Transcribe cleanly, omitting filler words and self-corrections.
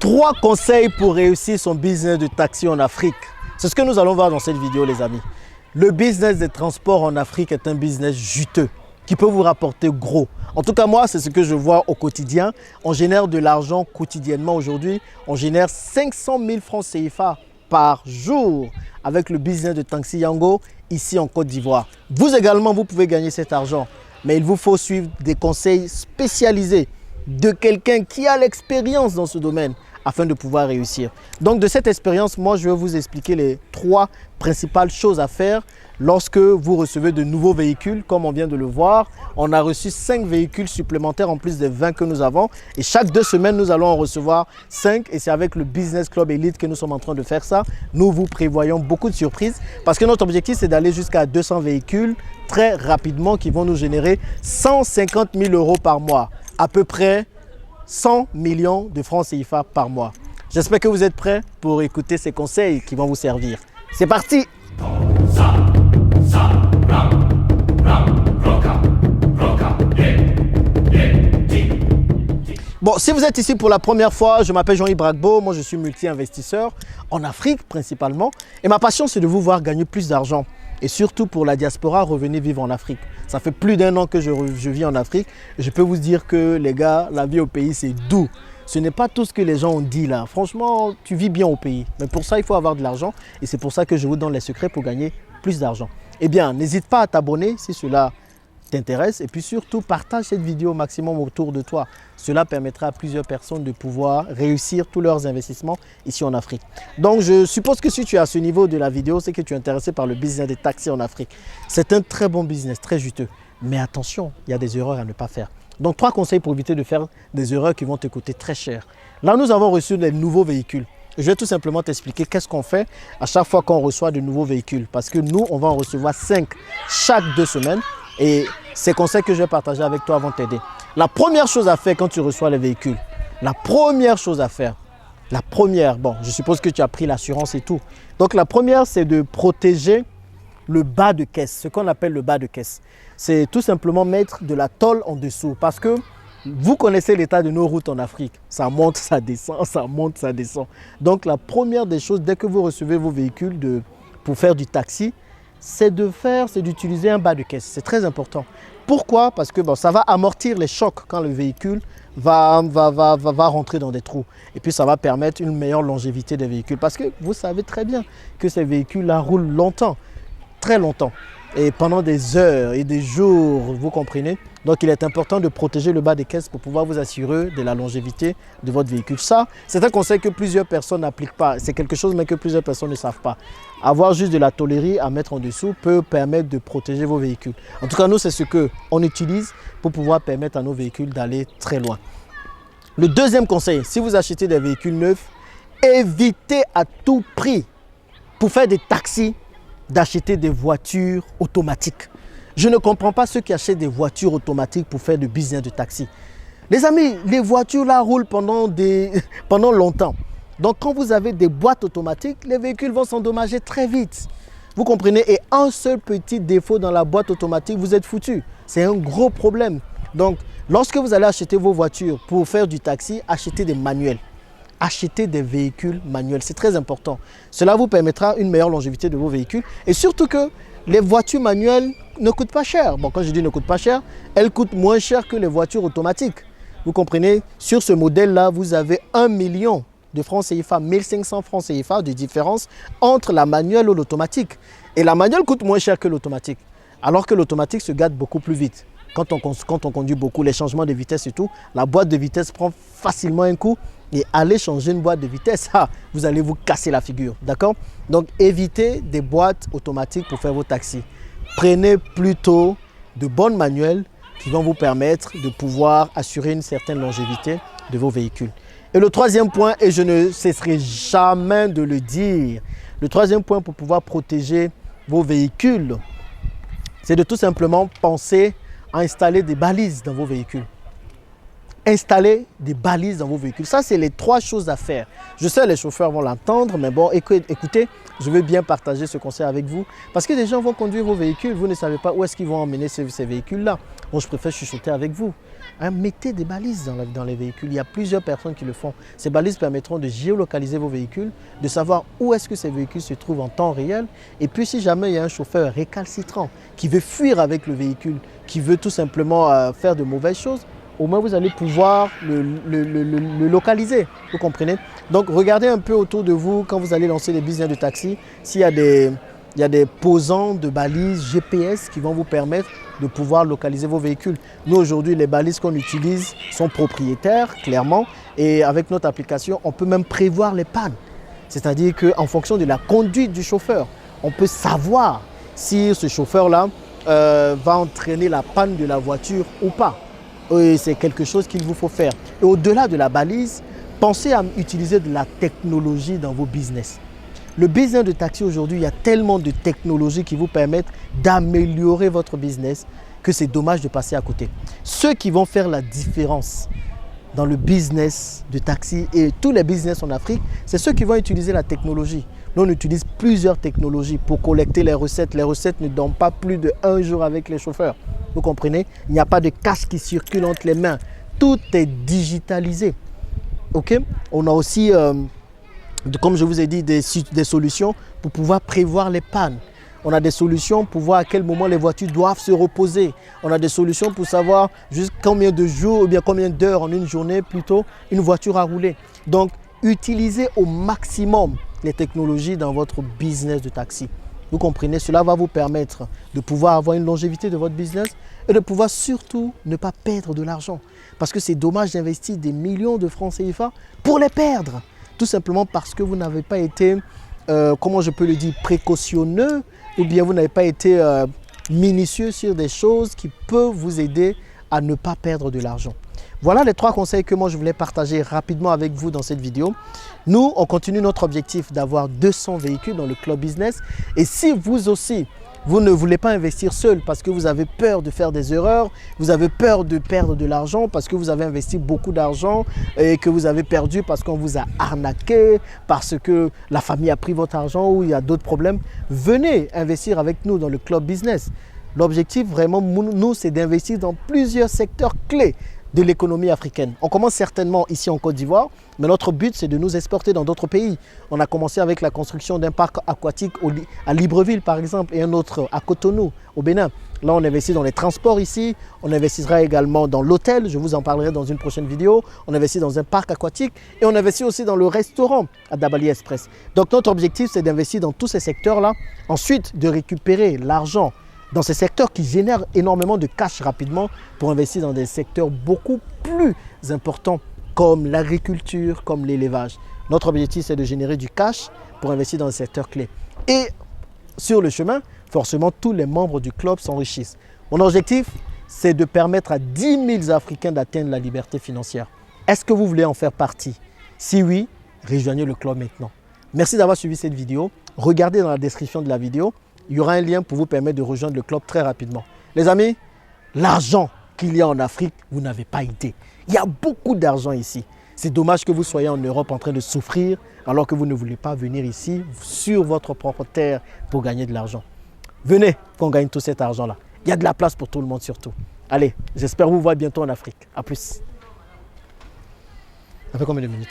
3 conseils pour réussir son business de taxi en Afrique. C'est ce que nous allons voir dans cette vidéo, les amis. Le business des transports en Afrique est un business juteux qui peut vous rapporter gros. En tout cas, moi, c'est ce que je vois au quotidien. On génère de l'argent quotidiennement aujourd'hui. On génère 500 000 francs CFA par jour avec le business de Taxi Yango ici en Côte d'Ivoire. Vous également, vous pouvez gagner cet argent. Mais il vous faut suivre des conseils spécialisés de quelqu'un qui a l'expérience dans ce domaine afin de pouvoir réussir. Donc de cette expérience, moi je vais vous expliquer les 3 principales choses à faire lorsque vous recevez de nouveaux véhicules. Comme on vient de le voir, on a reçu 5 véhicules supplémentaires en plus des 20 que nous avons. Et chaque 2 semaines, nous allons en recevoir 5. Et c'est avec le Business Club Elite que nous sommes en train de faire ça. Nous vous prévoyons beaucoup de surprises parce que notre objectif, c'est d'aller jusqu'à 200 véhicules très rapidement qui vont nous générer 150 000 € par mois. À peu près 100 millions de francs CFA par mois. J'espère que vous êtes prêts pour écouter ces conseils qui vont vous servir. C'est parti! Bon, si vous êtes ici pour la première fois, je m'appelle Jean-Yves Bragbo, moi je suis multi-investisseur en Afrique principalement. Et ma passion, c'est de vous voir gagner plus d'argent. Et surtout pour la diaspora, revenez vivre en Afrique. Ça fait plus d'1 an que je vis en Afrique. Et je peux vous dire que les gars, la vie au pays, c'est doux. Ce n'est pas tout ce que les gens ont dit là. Franchement, tu vis bien au pays. Mais pour ça, il faut avoir de l'argent. Et c'est pour ça que je vous donne les secrets pour gagner plus d'argent. Eh bien, n'hésite pas à t'abonner si cela t'intéresse. Et puis surtout, partage cette vidéo au maximum autour de toi. Cela permettra à plusieurs personnes de pouvoir réussir tous leurs investissements ici en Afrique. Donc, je suppose que si tu es à ce niveau de la vidéo, c'est que tu es intéressé par le business des taxis en Afrique. C'est un très bon business, très juteux. Mais attention, il y a des erreurs à ne pas faire. Donc, 3 conseils pour éviter de faire des erreurs qui vont te coûter très cher. Là, nous avons reçu des nouveaux véhicules. Je vais tout simplement t'expliquer qu'est-ce qu'on fait à chaque fois qu'on reçoit de nouveaux véhicules. Parce que nous, on va en recevoir 5 chaque 2 semaines. Et ces conseils que je vais partager avec toi vont t'aider. La première chose à faire quand tu reçois les véhicules, bon, je suppose que tu as pris l'assurance et tout. Donc, la première, c'est de protéger le bas de caisse, ce qu'on appelle le bas de caisse. C'est tout simplement mettre de la tôle en dessous parce que vous connaissez l'état de nos routes en Afrique. Ça monte, ça descend, ça monte, ça descend. Donc, la première des choses, dès que vous recevez vos véhicules pour faire du taxi, c'est d'utiliser un bas de caisse. C'est très important. Pourquoi? Parce que bon, ça va amortir les chocs quand le véhicule va rentrer dans des trous. Et puis, ça va permettre une meilleure longévité des véhicules. Parce que vous savez très bien que ces véhicules-là roulent longtemps, très longtemps. Et pendant des heures et des jours, vous comprenez? Donc, il est important de protéger le bas des caisses pour pouvoir vous assurer de la longévité de votre véhicule. Ça, c'est un conseil que plusieurs personnes n'appliquent pas. C'est quelque chose mais que plusieurs personnes ne savent pas. Avoir juste de la tôlerie à mettre en dessous peut permettre de protéger vos véhicules. En tout cas, nous, c'est ce qu'on utilise pour pouvoir permettre à nos véhicules d'aller très loin. Le deuxième conseil, si vous achetez des véhicules neufs, évitez à tout prix, pour faire des taxis, d'acheter des voitures automatiques. Je ne comprends pas ceux qui achètent des voitures automatiques pour faire du business de taxi. Les amis, les voitures là roulent pendant longtemps. Donc quand vous avez des boîtes automatiques, les véhicules vont s'endommager très vite. Vous comprenez? Et un seul petit défaut dans la boîte automatique, vous êtes foutu. C'est un gros problème. Donc lorsque vous allez acheter vos voitures pour faire du taxi, achetez des manuels. Achetez des véhicules manuels, c'est très important. Cela vous permettra une meilleure longévité de vos véhicules et surtout que les voitures manuelles ne coûtent pas cher. Bon, quand je dis ne coûtent pas cher, elles coûtent moins cher que les voitures automatiques. Vous comprenez? Sur ce modèle-là, vous avez 1 million de francs CFA, 1500 francs CFA de différence entre la manuelle ou l'automatique. Et la manuelle coûte moins cher que l'automatique, alors que l'automatique se gâte beaucoup plus vite. Quand on conduit beaucoup, les changements de vitesse et tout, la boîte de vitesse prend facilement un coup. Et allez changer une boîte de vitesse, vous allez vous casser la figure, d'accord? Donc, évitez des boîtes automatiques pour faire vos taxis. Prenez plutôt de bonnes manuels qui vont vous permettre de pouvoir assurer une certaine longévité de vos véhicules. Et le troisième point, et je ne cesserai jamais de le dire, le troisième point pour pouvoir protéger vos véhicules, c'est de tout simplement penser à installer des balises dans vos véhicules. installer des balises dans vos véhicules. Ça, c'est les 3 choses à faire. Je sais, les chauffeurs vont l'entendre, mais bon, écoutez, je veux bien partager ce conseil avec vous parce que des gens vont conduire vos véhicules, vous ne savez pas où est-ce qu'ils vont emmener ces véhicules-là. Bon, je préfère chuchoter avec vous. Hein, mettez des balises dans les véhicules. Il y a plusieurs personnes qui le font. Ces balises permettront de géolocaliser vos véhicules, de savoir où est-ce que ces véhicules se trouvent en temps réel. Et puis, si jamais il y a un chauffeur récalcitrant qui veut fuir avec le véhicule, qui veut tout simplement faire de mauvaises choses, au moins vous allez pouvoir le localiser, vous comprenez? Donc regardez un peu autour de vous quand vous allez lancer des business de taxi, s'il y a des posants de balises GPS qui vont vous permettre de pouvoir localiser vos véhicules. Nous aujourd'hui, les balises qu'on utilise sont propriétaires, clairement, et avec notre application, on peut même prévoir les pannes. C'est-à-dire qu'en fonction de la conduite du chauffeur, on peut savoir si ce chauffeur-là va entraîner la panne de la voiture ou pas. C'est quelque chose qu'il vous faut faire. Et au-delà de la balise, pensez à utiliser de la technologie dans vos business. Le business de taxi aujourd'hui, il y a tellement de technologies qui vous permettent d'améliorer votre business que c'est dommage de passer à côté. Ceux qui vont faire la différence dans le business de taxi et tous les business en Afrique, c'est ceux qui vont utiliser la technologie. Nous, on utilise plusieurs technologies pour collecter les recettes. Les recettes ne dorment pas plus de 1 jour avec les chauffeurs. Vous comprenez? Il n'y a pas de cash qui circule entre les mains. Tout est digitalisé. Ok? On a aussi, comme je vous ai dit, des solutions pour pouvoir prévoir les pannes. On a des solutions pour voir à quel moment les voitures doivent se reposer. On a des solutions pour savoir juste combien de jours ou bien combien d'heures en une journée plutôt une voiture a roulé. Donc, utilisez au maximum les technologies dans votre business de taxi. Vous comprenez, cela va vous permettre de pouvoir avoir une longévité de votre business et de pouvoir surtout ne pas perdre de l'argent. Parce que c'est dommage d'investir des millions de francs CFA pour les perdre. Tout simplement parce que vous n'avez pas été, comment je peux le dire, précautionneux ou bien vous n'avez pas été minutieux sur des choses qui peuvent vous aider à ne pas perdre de l'argent. Voilà les 3 conseils que moi je voulais partager rapidement avec vous dans cette vidéo. Nous, on continue notre objectif d'avoir 200 véhicules dans le club business. Et si vous aussi, vous ne voulez pas investir seul parce que vous avez peur de faire des erreurs, vous avez peur de perdre de l'argent parce que vous avez investi beaucoup d'argent et que vous avez perdu parce qu'on vous a arnaqué, parce que la famille a pris votre argent ou il y a d'autres problèmes, venez investir avec nous dans le club business. L'objectif vraiment, nous, c'est d'investir dans plusieurs secteurs clés de l'économie africaine. On commence certainement ici en Côte d'Ivoire, mais notre but, c'est de nous exporter dans d'autres pays. On a commencé avec la construction d'un parc aquatique à Libreville, par exemple, et un autre à Cotonou, au Bénin. Là, on investit dans les transports ici. On investissera également dans l'hôtel. Je vous en parlerai dans une prochaine vidéo. On investit dans un parc aquatique et on investit aussi dans le restaurant à Dabali Express. Donc, notre objectif, c'est d'investir dans tous ces secteurs-là. Ensuite, de récupérer l'argent dans ces secteurs qui génèrent énormément de cash rapidement pour investir dans des secteurs beaucoup plus importants comme l'agriculture, comme l'élevage. Notre objectif, c'est de générer du cash pour investir dans des secteurs clés. Et sur le chemin, forcément, tous les membres du club s'enrichissent. Mon objectif, c'est de permettre à 10 000 Africains d'atteindre la liberté financière. Est-ce que vous voulez en faire partie? Si oui, rejoignez le club maintenant. Merci d'avoir suivi cette vidéo. Regardez dans la description de la vidéo. Il y aura un lien pour vous permettre de rejoindre le club très rapidement. Les amis, l'argent qu'il y a en Afrique, vous n'avez pas idée. Il y a beaucoup d'argent ici. C'est dommage que vous soyez en Europe en train de souffrir alors que vous ne voulez pas venir ici sur votre propre terre pour gagner de l'argent. Venez qu'on gagne tout cet argent-là. Il y a de la place pour tout le monde surtout. Allez, j'espère vous voir bientôt en Afrique. À plus. Ça fait combien de minutes?